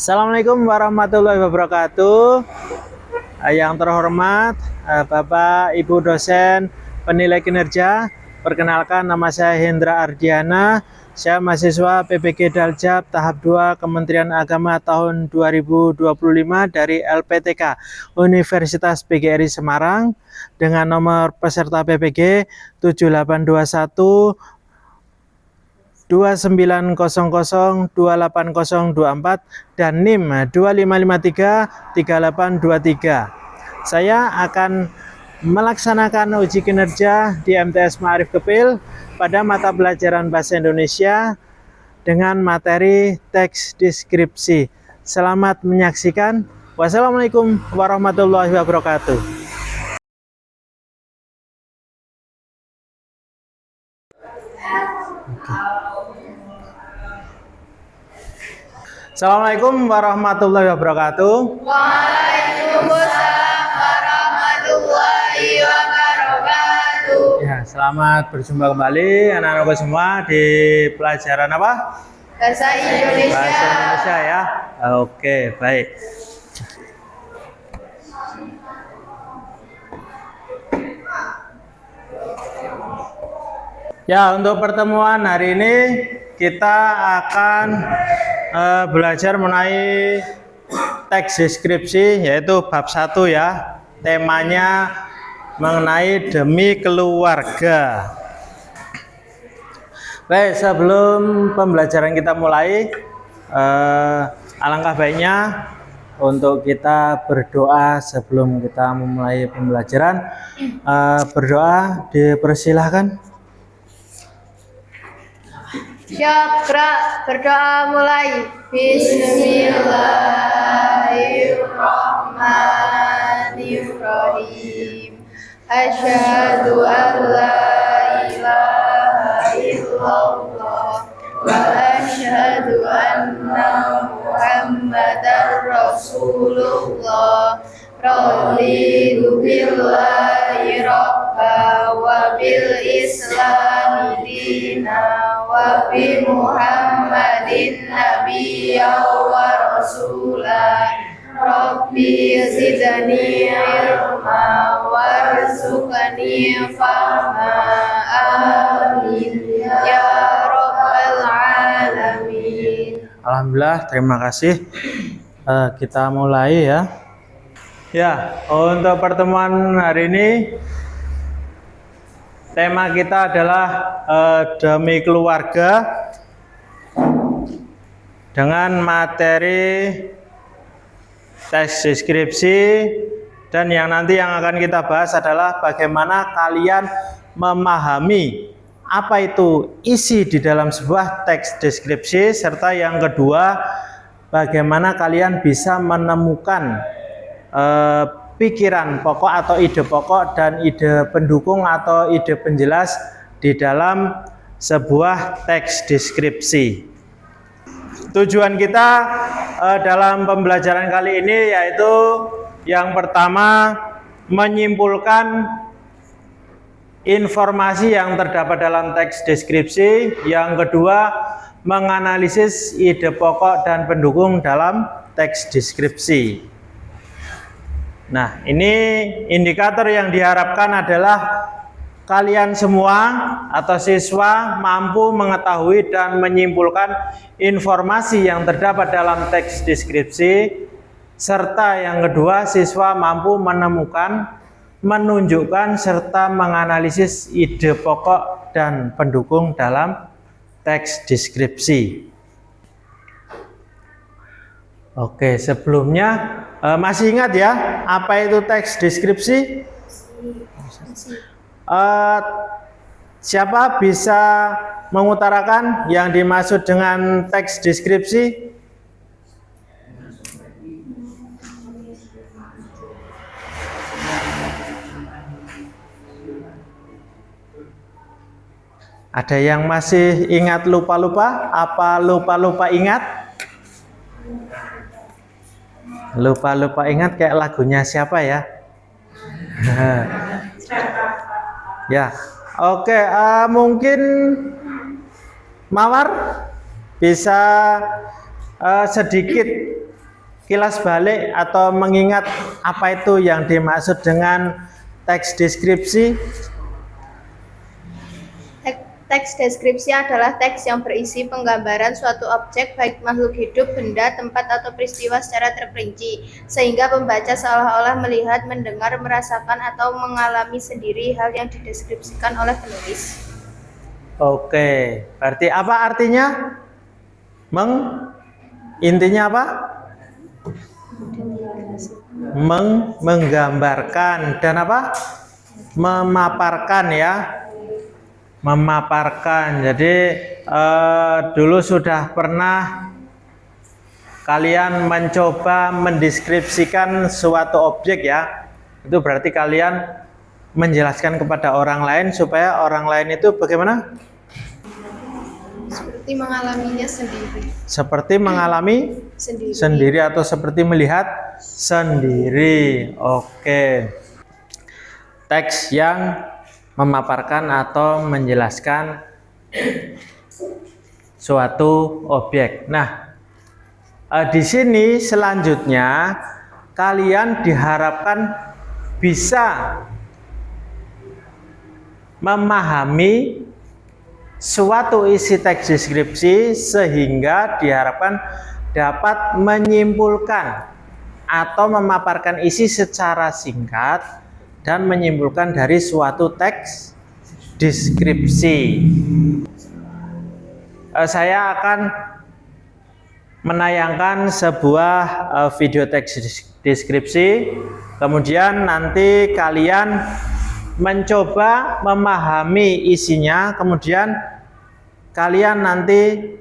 Assalamualaikum warahmatullahi wabarakatuh. Yang terhormat Bapak Ibu dosen penilai kinerja, perkenalkan nama saya Hendra Ardiana. Saya mahasiswa PPG Daljab tahap 2 Kementerian Agama tahun 2025 dari LPTK Universitas PGRI Semarang dengan nomor peserta PPG 7821 2900 28024 dan NIM 2553 3823. Saya akan melaksanakan uji kinerja di MTS Ma'arif Kepil pada mata pelajaran Bahasa Indonesia dengan materi teks deskripsi. Selamat menyaksikan. Wassalamualaikum warahmatullahi wabarakatuh. Assalamualaikum warahmatullahi wabarakatuh. Waalaikumsalam warahmatullahi wabarakatuh. Ya, selamat berjumpa kembali anak-anakku semua di pelajaran apa? Bahasa Indonesia. Bahasa Indonesia ya. Oke, baik. Ya, untuk pertemuan hari ini kita akan belajar mengenai teks deskripsi, yaitu bab 1 ya. Temanya mengenai demi keluarga. Baik, sebelum pembelajaran kita mulai, alangkah baiknya untuk kita berdoa sebelum kita memulai pembelajaran. Berdoa dipersilahkan. Syakra, berdoa mulai. Bismillahirrahmanirrahim. Asyhadu an la ilaha illallah wa asyhadu anna Muhammadar Rasulullah. Raditu billahi rabba wa bil islami dina wa bi Muhammadin nabiyya wa rasula. Rabbi zidni ilma warzuqni fahma. Amin ya rabbal alamin. Alhamdulillah, terima kasih. Kita mulai ya. Ya, untuk pertemuan hari ini tema kita adalah demi keluarga dengan materi teks deskripsi, dan yang nanti yang akan kita bahas adalah bagaimana kalian memahami apa itu isi di dalam sebuah teks deskripsi, serta yang kedua bagaimana kalian bisa menemukan pikiran pokok atau ide pokok dan ide pendukung atau ide penjelas di dalam sebuah teks deskripsi. Tujuan kita dalam pembelajaran kali ini yaitu yang pertama menyimpulkan informasi yang terdapat dalam teks deskripsi, yang kedua menganalisis ide pokok dan pendukung dalam teks deskripsi. Nah, ini indikator yang diharapkan adalah kalian semua atau siswa mampu mengetahui dan menyimpulkan informasi yang terdapat dalam teks deskripsi, serta yang kedua siswa mampu menemukan, menunjukkan, serta menganalisis ide pokok dan pendukung dalam teks deskripsi. Oke, sebelumnya masih ingat ya apa itu teks deskripsi? Siapa bisa mengutarakan yang dimaksud dengan teks deskripsi? Ada yang masih ingat lupa-lupa? Apa lupa-lupa ingat? Lupa-lupa ingat kayak lagunya siapa ya? Ya, oke. Mungkin Mawar bisa sedikit kilas balik atau mengingat apa itu yang dimaksud dengan teks deskripsi? Teks deskripsi adalah teks yang berisi penggambaran suatu objek, baik makhluk hidup, benda, tempat, atau peristiwa secara terperinci, sehingga pembaca seolah-olah melihat, mendengar, merasakan, atau mengalami sendiri hal yang dideskripsikan oleh penulis. Oke, berarti apa artinya? Intinya apa? Menggambarkan dan apa? Memaparkan ya. Memaparkan. Jadi dulu sudah pernah kalian mencoba mendeskripsikan suatu objek ya. Itu berarti kalian menjelaskan kepada orang lain supaya orang lain itu bagaimana? Seperti mengalaminya sendiri. Seperti mengalami sendiri atau seperti melihat sendiri. Oke. Teks yang memaparkan atau menjelaskan suatu objek. Nah, di sini selanjutnya kalian diharapkan bisa memahami suatu isi teks deskripsi sehingga diharapkan dapat menyimpulkan atau memaparkan isi secara singkat dan menyimpulkan dari suatu teks deskripsi. Saya akan menayangkan sebuah video teks deskripsi, kemudian nanti kalian mencoba memahami isinya, kemudian kalian nanti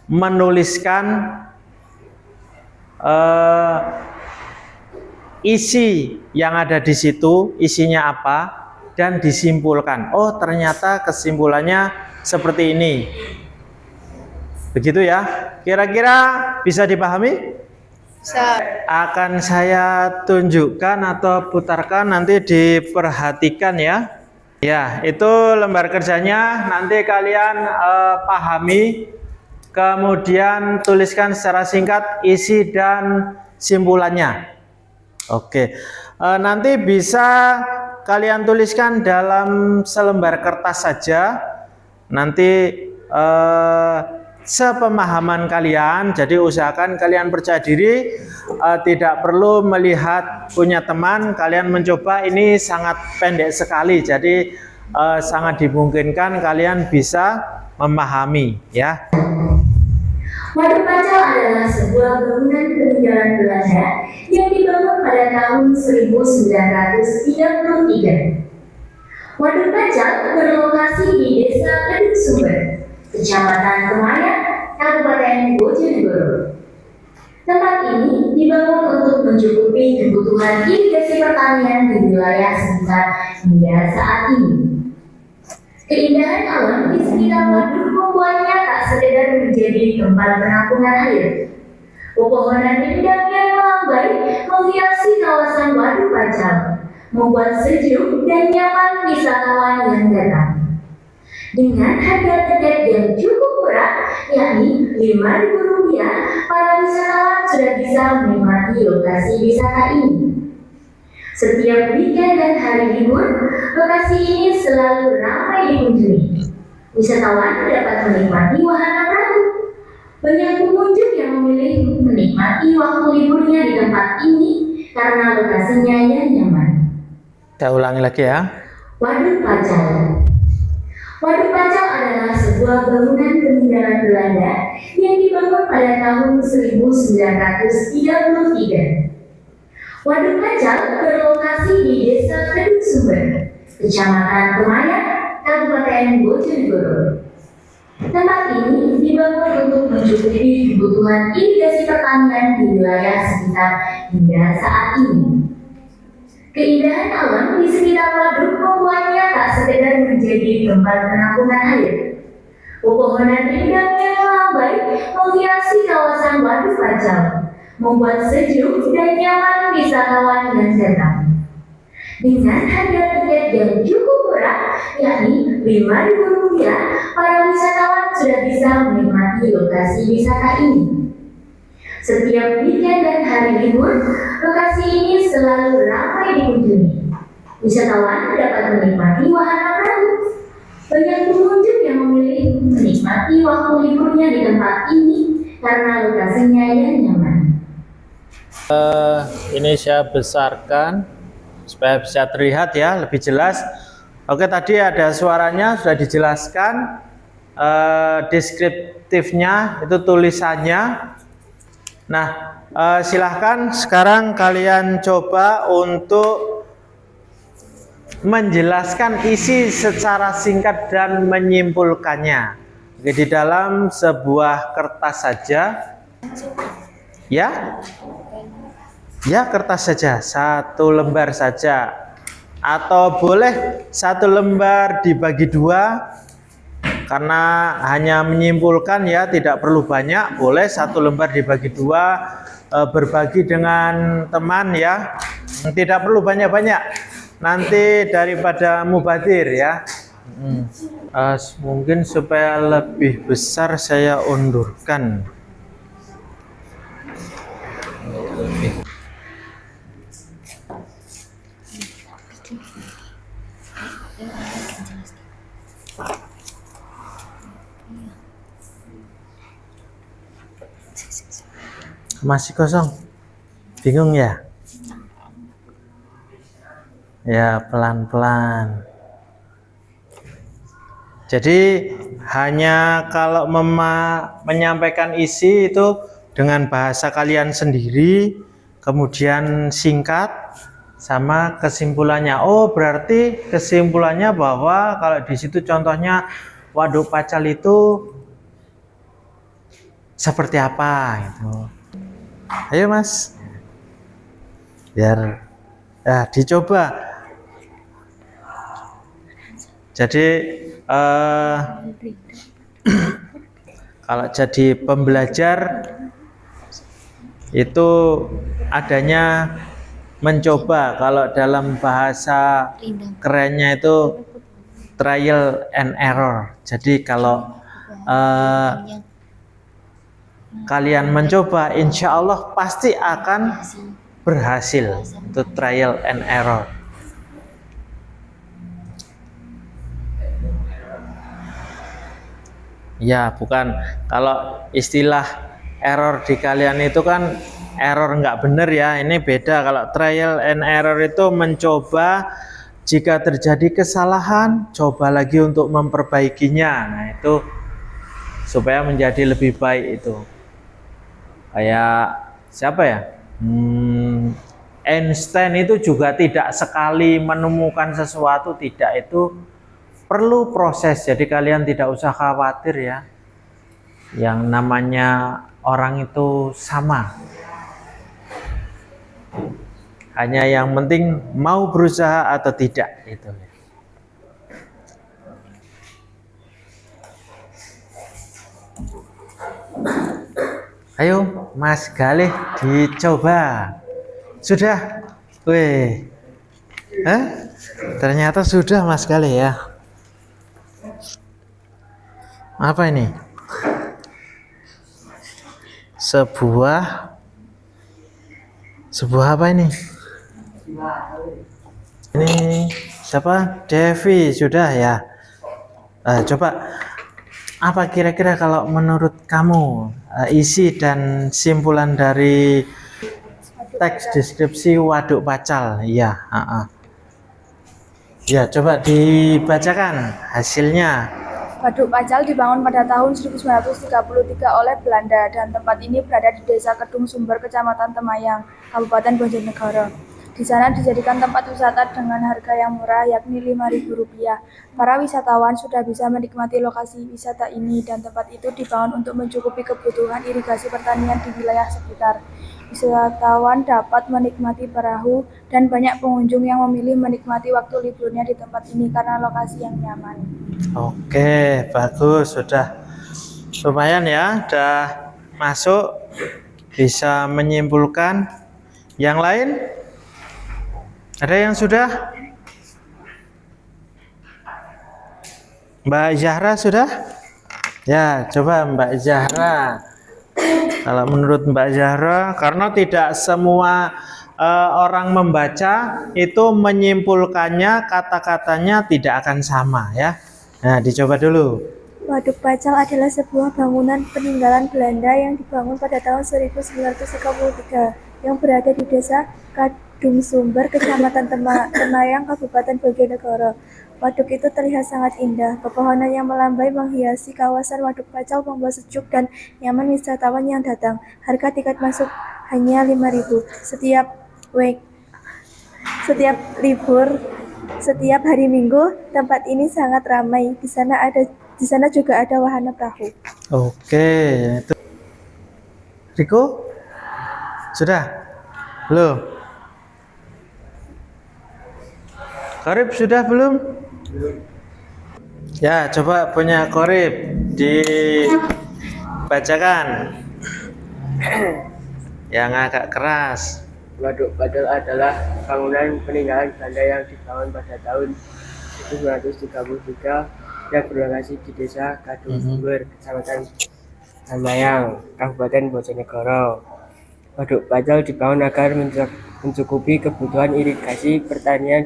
menuliskan isi yang ada di situ, isinya apa, dan disimpulkan. Oh, ternyata kesimpulannya seperti ini. Begitu ya. Kira-kira bisa dipahami? Akan saya tunjukkan atau putarkan, nanti diperhatikan ya. Ya, itu lembar kerjanya, nanti kalian pahami, kemudian tuliskan secara singkat isi dan simpulannya. Oke, nanti bisa kalian tuliskan dalam selembar kertas saja, nanti sepemahaman kalian. Jadi usahakan kalian percaya diri, tidak perlu melihat punya teman, kalian mencoba. Ini sangat pendek sekali, jadi sangat dimungkinkan kalian bisa memahami ya. Waduk Pacel adalah sebuah bangunan peninggalan Belanda yang dibangun pada tahun 1933. Waduk Pacel berlokasi di Desa Kedung Sumber, Kecamatan Kemayan, Kabupaten Bojonegoro. Tempat ini dibangun untuk mencukupi kebutuhan irigasi pertanian di wilayah sekitar hingga saat ini. Keindahan alam di sekitar waduk membuatnya tak sekedar menjadi tempat penampungan air. Pepohonan rindang yang melambai menghiasi kawasan Waduk Pacel, membuat sejuk dan nyaman wisatawan yang datang. Dengan harga tiket yang cukup murah, yakni Rp5.000, para wisatawan sudah bisa menikmati lokasi wisata ini. Setiap weekend dan hari libur, lokasi ini selalu ramai dikunjungi. Wisatawan dapat menikmati wahana perahu. Banyak pengunjung yang memilih menikmati waktu liburnya di tempat ini karena lokasinya yang nyaman. Saya ulangi lagi ya. Waduk Pacel. Waduk Pacel adalah sebuah bangunan peninggalan Belanda yang dibangun pada tahun 1933. Waduk Pacel berlokasi di Desa Kedung Sumber, Kecamatan Kemayan, Kabupaten Bojonegoro. Tempat ini dibangun untuk mencukupi kebutuhan irigasi pertanian di wilayah sekitar hingga saat ini. Keindahan alam di sekitar waduk membuatnya tak sekedar menjadi tempat penampungan air. Pepohonan rindang yang melambai menghiasi kawasan Waduk Pacel, membuat sejuk dan nyaman wisatawan yang datang. Dengan harga tiket yang cukup murah, yakni Rp5.000, para wisatawan sudah bisa menikmati lokasi wisata ini. Setiap weekend dan hari libur, lokasi ini selalu ramai dikunjungi. Wisatawan dapat menikmati wahana perahu. Banyak pengunjung yang memilih menikmati waktu liburnya di tempat ini karena lokasinya yang nyaman. Ini saya besarkan supaya bisa terlihat ya lebih jelas. Oke, tadi ada suaranya sudah dijelaskan, deskriptifnya itu tulisannya. Nah, silahkan sekarang kalian coba untuk menjelaskan isi secara singkat dan menyimpulkannya. Oke, di dalam sebuah kertas saja, ya. Ya, kertas saja, satu lembar saja, atau boleh satu lembar dibagi dua, karena hanya menyimpulkan ya, tidak perlu banyak. Boleh satu lembar dibagi dua, berbagi dengan teman ya, tidak perlu banyak-banyak, nanti daripada mubadir ya. Mungkin supaya lebih besar saya undurkan. Masih kosong, bingung ya? Ya, pelan-pelan. Jadi hanya kalau menyampaikan isi itu dengan bahasa kalian sendiri, kemudian singkat, sama kesimpulannya. Oh, berarti kesimpulannya bahwa kalau di situ contohnya waduk pacal itu seperti apa gitu. Ayo Mas, biar ya dicoba. Jadi kalau jadi pembelajar itu adanya mencoba. Kalau dalam bahasa kerennya itu trial and error. Jadi kalau kalian mencoba, insya Allah pasti akan berhasil. Itu trial and error. Ya, bukan. Kalau istilah error di kalian itu kan error nggak bener ya. Ini beda. Kalau trial and error itu mencoba, jika terjadi kesalahan, coba lagi untuk memperbaikinya. Nah, itu supaya menjadi lebih baik itu. Kayak siapa ya? Einstein itu juga tidak sekali menemukan sesuatu, tidak, itu perlu proses. Jadi kalian tidak usah khawatir ya. Yang namanya orang itu sama. Hanya yang penting mau berusaha atau tidak itu. Ayo Mas Galih dicoba. Sudah? Weh. Ternyata sudah Mas Galih ya. Apa ini? Sebuah apa ini? Ini siapa? Devi, sudah ya. Coba apa kira-kira kalau menurut kamu isi dan simpulan dari teks deskripsi waduk pacal? Ya, ya, coba dibacakan hasilnya. Waduk Pacal dibangun pada tahun 1933 oleh Belanda dan tempat ini berada di Desa Kedung Sumber, Kecamatan Temayang, Kabupaten Bojonegoro. Di sana dijadikan tempat wisata dengan harga yang murah, yakni Rp5.000. Para wisatawan sudah bisa menikmati lokasi wisata ini dan tempat itu dibangun untuk mencukupi kebutuhan irigasi pertanian di wilayah sekitar. Wisatawan dapat menikmati perahu dan banyak pengunjung yang memilih menikmati waktu liburnya di tempat ini karena lokasi yang nyaman. Oke, bagus, sudah lumayan ya, udah masuk, bisa menyimpulkan. Yang lain? Ada yang sudah? Mbak Zahra sudah? Ya, coba Mbak Zahra. Kalau menurut Mbak Zahra, karena tidak semua orang membaca itu menyimpulkannya kata-katanya tidak akan sama ya. Nah, dicoba dulu. Waduk Pacal adalah sebuah bangunan peninggalan Belanda yang dibangun pada tahun 1933 yang berada di Desa Kadung Sumber, Kecamatan Temayang, Kabupaten Bojonegoro. Waduk itu terlihat sangat indah. Pepohonan yang melambai menghiasi kawasan Waduk Pacal membuat sejuk dan nyaman wisatawan yang datang. Harga tiket masuk hanya 5.000. Setiap hari Minggu, tempat ini sangat ramai. Di sana juga ada wahana perahu. Oke, itu. Riko? Sudah? Belum? Korib sudah belum? Ya, coba punya Korib dibacakan. Yang agak keras. Waduk Pacal adalah bangunan peninggalan Belanda yang dibangun pada tahun 1933 yang berlokasi di Desa Kadung Sumber, Kecamatan Temayang, Kabupaten Bojonegoro. Waduk Pacal dibangun agar mencukupi kebutuhan irigasi, pertanian,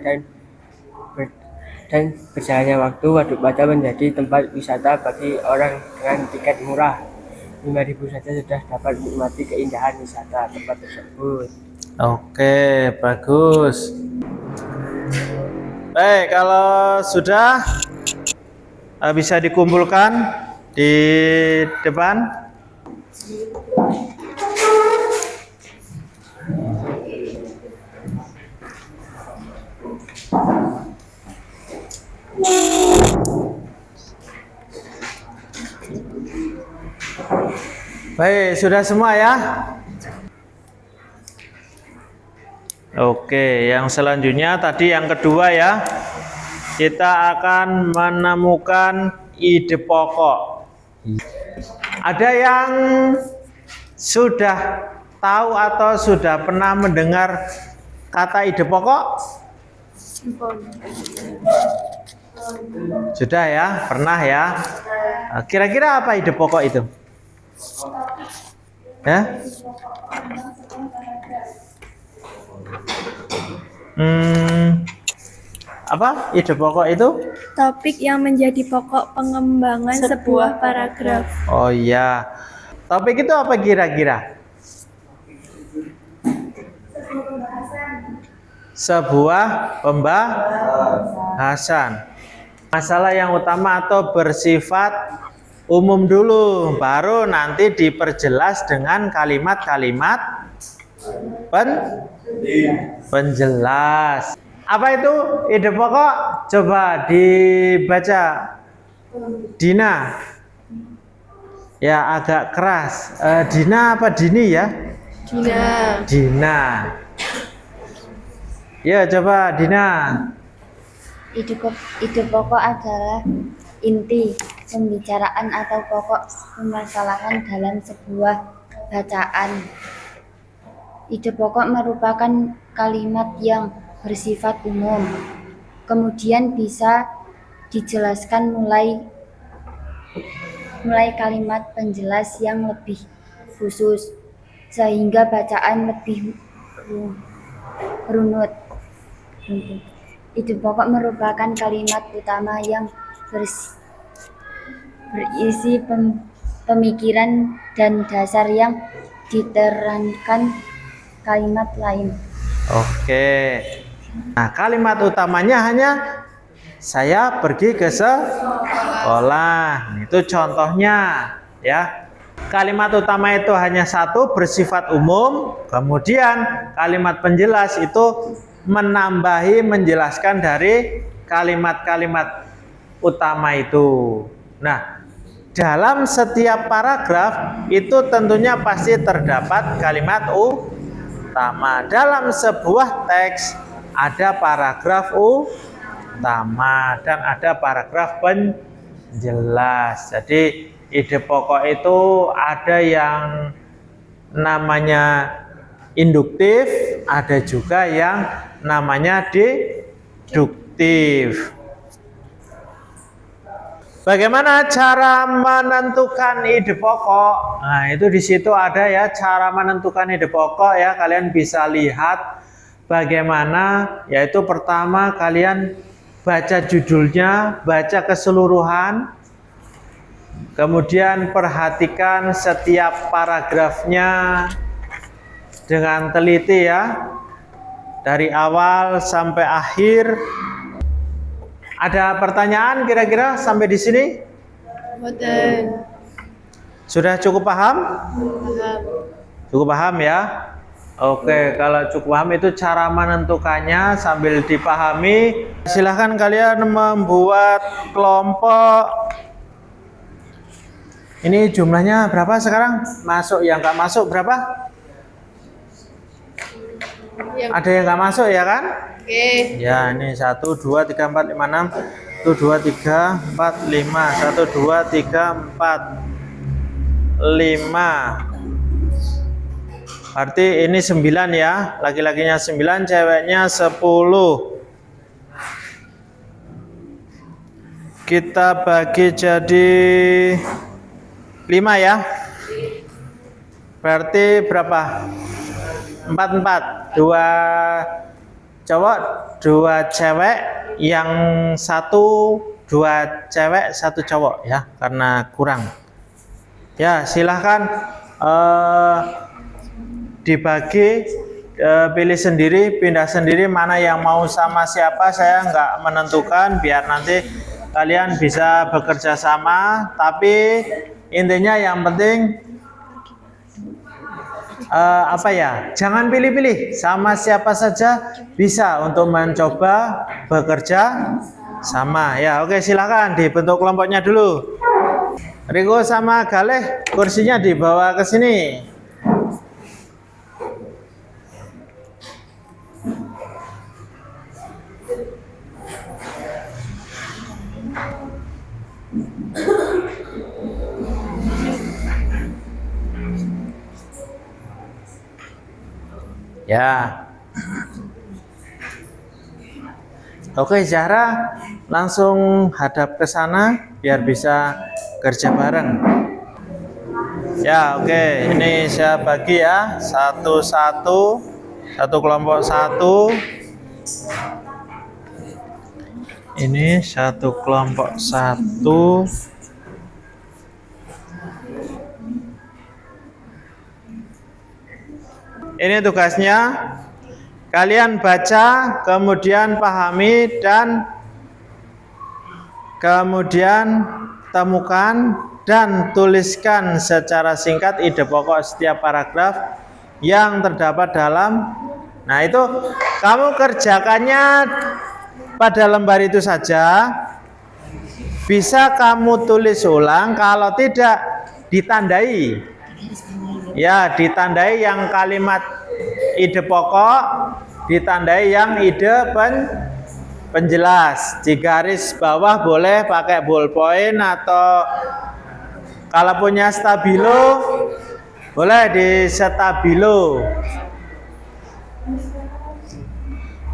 dan berjalannya waktu, Waduk Pacal menjadi tempat wisata bagi orang dengan tiket murah. 5.000 saja sudah dapat menikmati keindahan wisata tempat tersebut. Oke, bagus. Baik, kalau sudah bisa dikumpulkan di depan. Baik, sudah semua ya? Oke, yang selanjutnya tadi yang kedua ya. Kita akan menemukan ide pokok. Ada yang sudah tahu atau sudah pernah mendengar kata ide pokok? Sudah ya, pernah ya. Kira-kira apa ide pokok itu? Ya? Apa ide pokok itu? Topik yang menjadi pokok pengembangan sebuah paragraf. Oh iya. Topik itu apa kira-kira? Sebuah pembahasan. Masalah yang utama atau bersifat umum dulu, baru nanti diperjelas dengan kalimat-kalimat penjelas. Apa itu ide pokok? Coba dibaca. Dina. Ya, agak keras. Dina apa Dini ya? Dina. Ya, coba Dina. Ide pokok adalah inti pembicaraan atau pokok permasalahan dalam sebuah bacaan. Ide pokok merupakan kalimat yang bersifat umum, kemudian bisa dijelaskan mulai kalimat penjelas yang lebih khusus, sehingga bacaan lebih runut. Ide pokok merupakan kalimat utama yang berisi pemikiran dan dasar yang diterangkan kalimat lain. Oke. Nah, kalimat utamanya hanya saya pergi ke sekolah. Itu contohnya ya. Kalimat utama itu hanya satu, bersifat umum. Kemudian kalimat penjelas itu menjelaskan dari kalimat-kalimat utama itu. Nah, dalam setiap paragraf itu tentunya pasti terdapat kalimat utama. Dalam sebuah teks ada paragraf utama dan ada paragraf penjelas. Jadi ide pokok itu ada yang namanya induktif, ada juga yang namanya deduktif. Bagaimana cara menentukan ide pokok? Nah, itu di situ ada ya cara menentukan ide pokok ya. Kalian bisa lihat bagaimana, yaitu pertama kalian baca judulnya, baca keseluruhan. Kemudian perhatikan setiap paragrafnya dengan teliti ya. Dari awal sampai akhir. Ada pertanyaan kira-kira sampai di sini? Boten. Sudah cukup paham? Paham. Cukup paham ya? Oke, kalau cukup paham itu cara menentukannya sambil dipahami. Silahkan kalian membuat kelompok. Ini jumlahnya berapa sekarang? Masuk yang nggak masuk berapa? Ada yang nggak masuk ya kan? Oke. Ya, ini 1, 2, 3, 4, 5, 6. 1, 2, 3, 4, 5. 1, 2, 3, 4, 5. Berarti ini 9 ya. Laki-lakinya 9, ceweknya 10. Kita bagi jadi 5 ya. Berarti berapa? 4, 2 cowok, 2 cewek, yang 2 cewek, 1 cowok ya, karena kurang. Ya, silahkan dibagi, pilih sendiri, pindah sendiri mana yang mau sama siapa. Saya nggak menentukan, biar nanti kalian bisa bekerja sama. Tapi intinya yang penting apa ya, jangan pilih-pilih, sama siapa saja bisa untuk mencoba bekerja sama ya. Oke, silakan dibentuk kelompoknya dulu. Riko sama Galih, kursinya dibawa ke sini. Ya. Oke, Zahra langsung hadap ke sana biar bisa kerja bareng. Ya, oke. Ini saya bagi ya, satu kelompok 1. Ini 1 kelompok 1. Ini tugasnya, kalian baca, kemudian pahami, dan kemudian temukan dan tuliskan secara singkat ide pokok setiap paragraf yang terdapat dalam. Nah, itu kamu kerjakannya pada lembar itu saja. Bisa kamu tulis ulang, kalau tidak ditandai. Ya, ditandai yang kalimat ide pokok, ditandai yang ide penjelas. Di garis bawah boleh pakai ballpoint, atau kalau punya stabilo boleh di stabilo.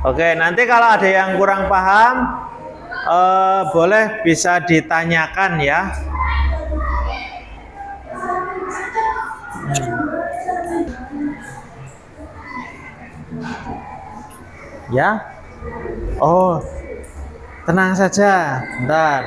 Oke, nanti kalau ada yang kurang paham boleh bisa ditanyakan ya. Ya. Oh, tenang saja, bentar.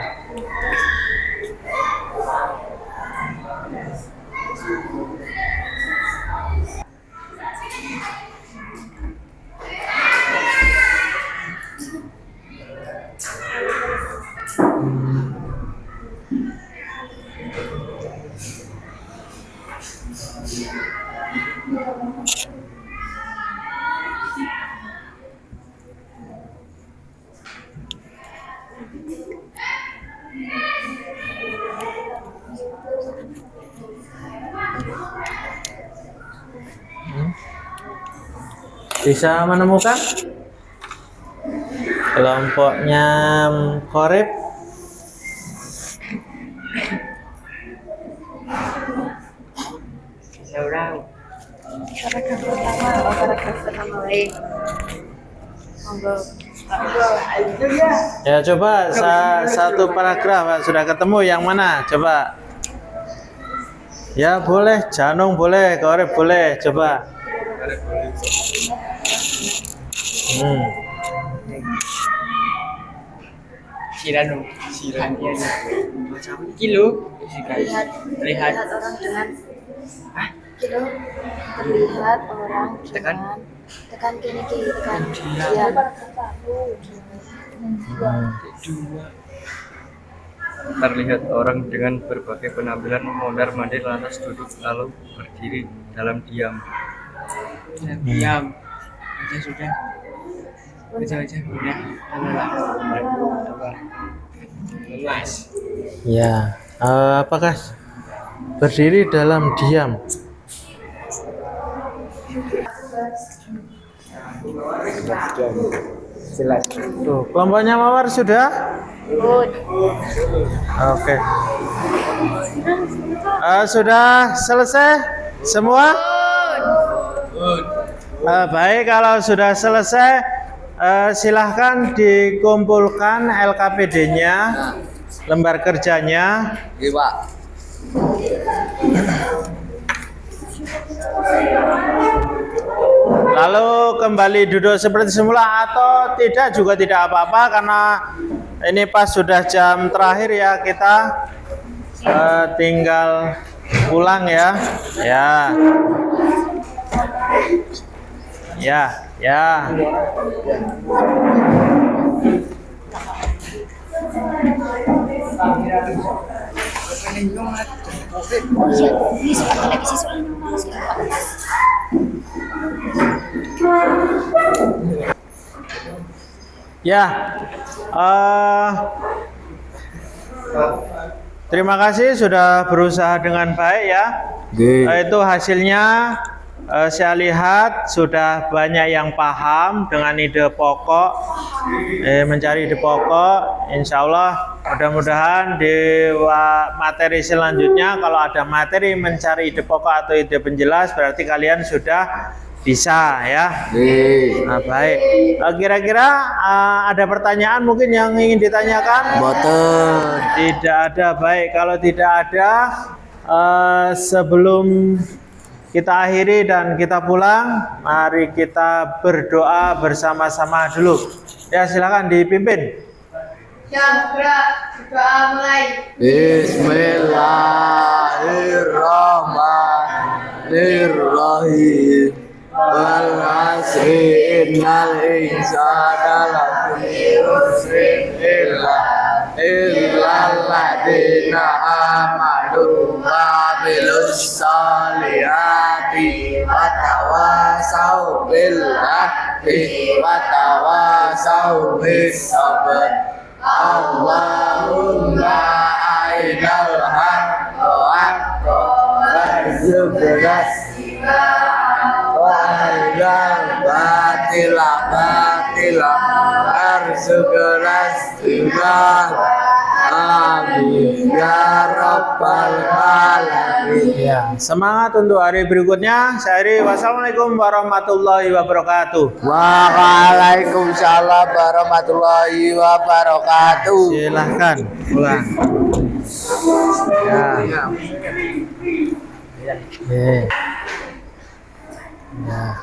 Bisa menemukan kelompoknya Korib? Seorang Paragraf pertama baik. Monggo. Ya coba satu paragraf Pak. Sudah ketemu yang mana? Coba. Ya boleh, Janung boleh, Korep boleh, coba. Siran kilo lihat orang dengan kilo terlihat orang dengan tekan kini tekan diam. Terlihat orang dengan berbagai penampilan mondar-mandir lantas duduk lalu berdiri dalam diam. diam sudah udah lemas. Ya, apakah berdiri dalam diam? Jelas. Tuh, kelompoknya Mawar sudah? Oke. Sudah selesai semua? Baik, kalau sudah selesai, silahkan dikumpulkan LKPD-nya, lembar kerjanya. Iya, Pak. Lalu kembali duduk seperti semula atau tidak juga tidak apa-apa, karena ini pas sudah jam terakhir ya, kita tinggal pulang ya. Ya. Ya, terima kasih sudah berusaha dengan baik ya. Itu hasilnya saya lihat sudah banyak yang paham dengan ide pokok, mencari ide pokok. Insya Allah mudah-mudahan di materi selanjutnya kalau ada materi mencari ide pokok atau ide penjelas berarti kalian sudah bisa ya. Nah, baik. Kira-kira ada pertanyaan mungkin yang ingin ditanyakan? Boten. Tidak ada. Baik, kalau tidak ada, sebelum kita akhiri dan kita pulang, mari kita berdoa bersama-sama dulu. Ya, silakan dipimpin. Jam gerak, berdoa mulai. Bismillahirrahmanirrahim. Wal asri innal insana lafi khusrin illa alladziina aamanu wa 'amilus sholihati wa tawassaw bil haqqi wa tawassaw bis sabr. Allahumma ainal haqqa haqqa warzuqna wa'inal batila batila warzuqna istibah. Amin ya rabbal alamin. Ya, semangat untuk hari berikutnya. Saya akhiri. Wassalamualaikum warahmatullahi wabarakatuh. Waalaikumsalam warahmatullahi wabarakatuh. Silahkan pulang. Ya. Ya.